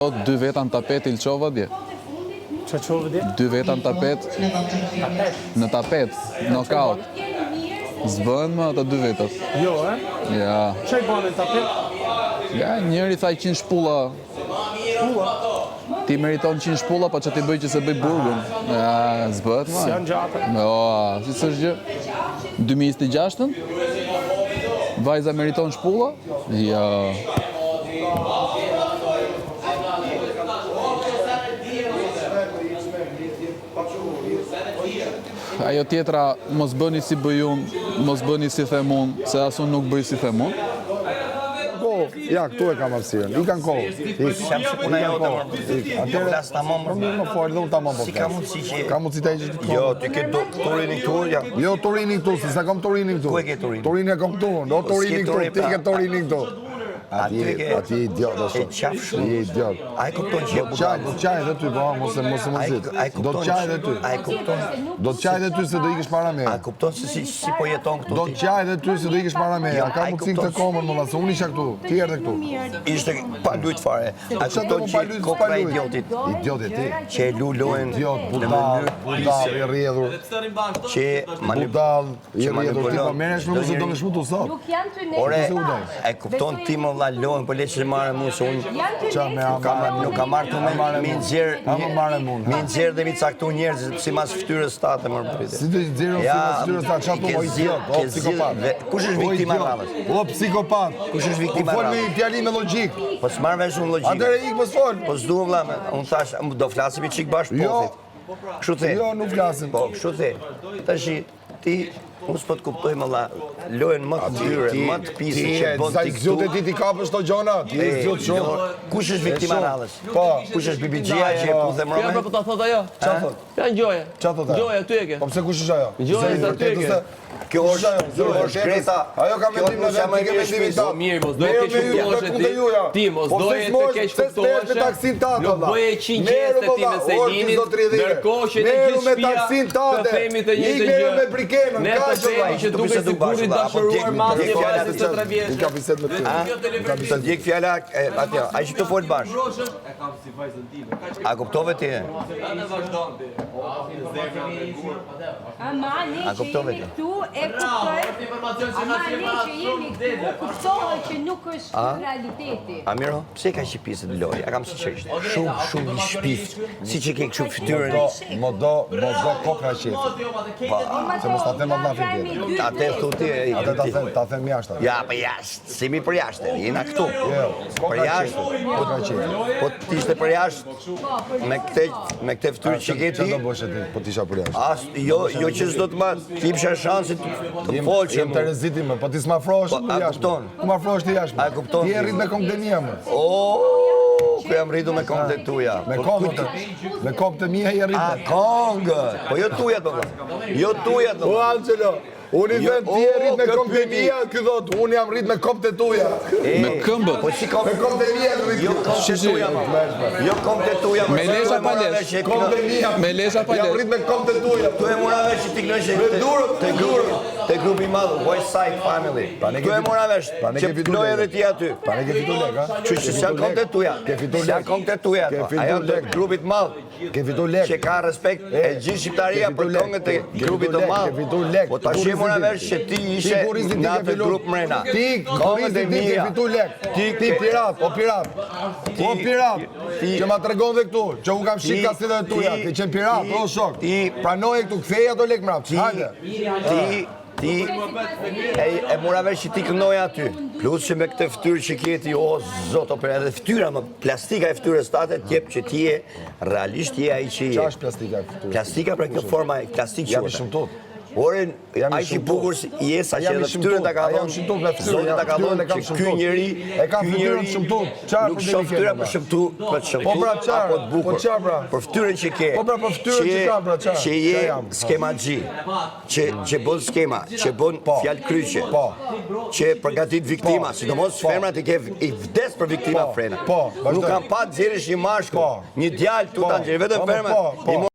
2 veta në tapet i lqova dje. Qa qovë dje? 2 veta në tapet. Në tapet, knockout. Zbën më ata 2 vetat. Jo, Ja. Qa i bane në tapet? Ja, njëri thaj 100 shpulla. Shpulla? Ti meriton 100 shpulla, pa që ti bëj që se bëj burgun. Ja, zbët ma. Si janë gjata? Jo, si së është gjë. 2026-ën? Vajza meriton shpulla? Ja. Ajo tjetra, mos bëni si bëj unë, mos bëni si them unë, se as unë nuk bëj si them unë. Ja, këtu e kam hapësirën. I kanë kohë. Jam si puna jote, më flas tamam. Më fol, dhe unë tamam po. Si ka mundësi që... Ka mundësi ta heqësh këtu? Jo, ti ke Torinin këtu, ja. Jo, Torinin këtu, se sa kam Torinin këtu. Ku e ke Torinin? Torinin e kam këtu, do Torinin këtu, ti ke Torinin këtu. Ati idiot, do e qaf shumë. Ti idiot. Ai kupton që Do qaj dhe ty, po, mos e mëzit. Do qaj dhe ty. Ai kupton. Do qaj dhe ty se do ikësh para me. Ai kupton se si po jeton këtu. Do qaj dhe ty se do ikësh para me. A ka mundësi këtë komën, më se unë isha këtu, ti erdhe këtu. Ishte pa lujt fare. Ai kupton që kokra e idiotit. Idiot e ti. Që e lulohen Idiot, budal i rrjedhur. që Budal i rrjedhur, ti pa meresh me mu se do me shmutu sot. Ore, e kupton ti më valla lohen, po le që marrë mu se unë nuk ka marrë të me nxerë dhe mi caktu njerëz si mas ftyrës tate më rëpërite. Si të nxerë si mas ftyrës tate, qato o idiot, o psikopat. Kush është viktima radhës? O psikopat. Kush është viktima radhës? Po fol me radhës? i fjali me logjik. Po s'marrë vesh unë logjikë. Atëre ik më s'fol. Po s'duhem vlla, unë thash, do flasim i qik bashkë pofit. Kështu the. Jo, nuk flasim. Po, kështu the. Tashi, ti, unë s'po të kuptoj më la, lojen më të dyre, më të pise që bën ti këtu. Zjutë ti kapësh to gjona, ti zjutë shumë. Kush është viktima radhës? Po. Kush është Bibigjia që e puthe më Ja, po ta thot ajo. Qa thot? Ja, ngjoje. Qa thot ajo? Ngjoje, ty e ke. Po pse kush është ajo? Ngjoje, sa ty e ke. Kjo është Greta. Ajo ka mendim në vetë, ti ke mendimin ta. Mirë, mos do të keq kuptohesh ti. Ti mos doje të keq kuptohesh. Nuk bëje 100 gjeste ti me Selinit. Ndërkohë që ne gjithë shtëpia të themi të njëjtën gjë. Me brikenën, Ne të themi që duke sigurisht dashuruar madje vajzën të 3 vjeçë. Ka bisedë me ty. Të djek fjala atje, ai që të fol bash. A kuptove ti? A kuptove ti? Tu e kuptoj. Ama ne që jemi këtu, kuptohet që nuk është realiteti. Amiro, pse ka shqipisë të lori? A kam sinqerisht. Shumë i shpift. Si që ke kështu fytyrën. Mo do kokra qef. Se mos ta them atë lafin tjetër. Atë thuti e Atë ta them jashtë. Ja, për jashtë, si mi për jashtë, jena këtu. Për jashtë, po t'ishte për jashtë, me këte ftyrë që ke ti, Që do bësh ti, po t'isha për jashtë? jo që s'do të ma t'ipsha shansit të folë që Jem të reziti me, po ti s'ma frosh a kupton? Ku ma frosh ti jashtë? A kupton? Ti e rrit me kongdenia më. Ku jam rritu me kongë të tuja. Me kongë të mija i rrit. A, kongë, po jo tuja të vla. Jo tuja të O, vla. Angelo, unë i them ti e rrit me kongë të mija, ky thot, unë jam rrit me kongë të tuja. Me këmbët. Po si Me kongë kongë të mija të rrit. Jo kongë të tuja, jo kongë të tuja. Me lesha pa lesh. Kongë të mija. Me lesha pa Jam lesh. rrit me kongë të tuja. Tu e mora vesh që ti knojshë te grupi madhë, West Side Family. Tu e mora vesh që knoj edhe ti aty. Pa ne ke fitu lek, ha? Që si janë kongë të tuja. Ke fitu Si janë lek. kongë të tuja. Ke fitu Ajo të lek. grupit madhë. Ke fitu lek. Që ka respekt e gjithë shqiptaria për kongët e grupit të Ke fitu lek. madhë. Po ta shi mora vesh që ti ishe në atë grup mrena. Ti, kongët e ti ke mija. fitu lek. Ti pirat, o pirat. O pirat. Që ma tregon dhe këtu, që unë kam shqip kasetet e tuja, ke qenë pirat, o shok. Pranoje këtu, kthej ato lek mrap. Hajde. Ti e mora vesh që ti kënoj aty. Plus që me këtë ftyrë që kjeti, o zoto, për edhe ftyra, plastika e ftyrës tate, tjep që ti e, realisht ti e ai që Qa je. është plastika e ftyrës? Plastika për këtë forma, plastik që Jam i shëmtot. Ore, ai që bukur je sa që edhe ftyrën ta ka dhënë. Zoti ta ka dhënë që ky njeri, e ka fytyrën shëmtuar. Çfarë nuk shoh ftyra për shëmtu, për shëmtu. Po pra çfarë? Apo të bukur. Po çfarë pra? Për ftyrën që ke. Po pra për ftyrën që ka pra çfarë? Që je skemaxhi. Që bën skema, që bën fjalë kryqe. Po. Që përgatit viktima, sidomos femrat i vdes për viktima frena. Po, Nuk kanë pa nxjerrësh një mashkull, një djalë tu ta nxjerrë vetëm Po, femrat.